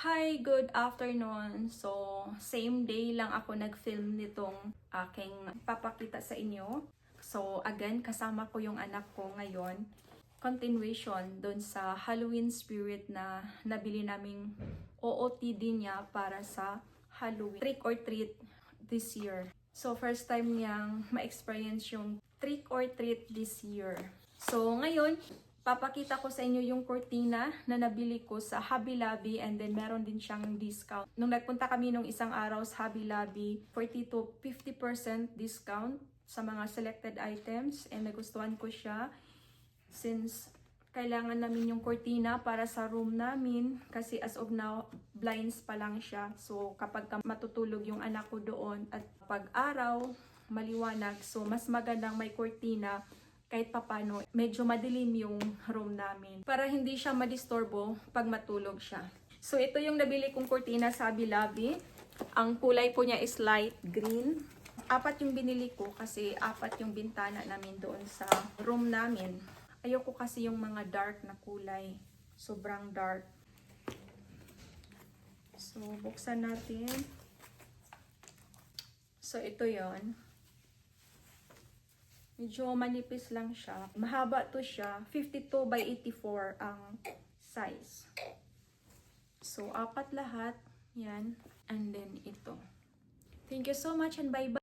Hi, good afternoon. So, same day lang ako nag-film nitong aking papakita sa inyo. So, again, kasama ko yung anak ko ngayon. Continuation dun sa Halloween spirit na nabili naming OOTD niya para sa Halloween. Trick or treat this year. So, first time niyang ma-experience yung trick or treat this year. So, ngayon, papakita ko sa inyo yung cortina na nabili ko sa Hobby Lobby, and then meron din siyang discount. Nung nagpunta kami nung isang araw sa Hobby Lobby, 40 to 50% discount sa mga selected items, and nagustuhan ko siya since kailangan namin yung cortina para sa room namin kasi as of now, blinds pa lang siya. So kapag matutulog yung anak ko doon at pag araw, maliwanag, so mas magandang may cortina kahit papano, medyo madilim yung room namin para hindi siya madisturbo pag matulog siya. So ito yung nabili kong cortina sa Hobby Lobby. Ang kulay po niya is light green. 4 yung binili ko kasi 4 yung bintana namin doon sa room namin. Ayoko kasi yung mga dark na kulay. Sobrang dark. So buksan natin. So ito yon. Medyo manipis lang siya. Mahaba to siya. 52 by 84 ang size. So, 4 lahat. Yan. And then ito. Thank you so much and bye-bye.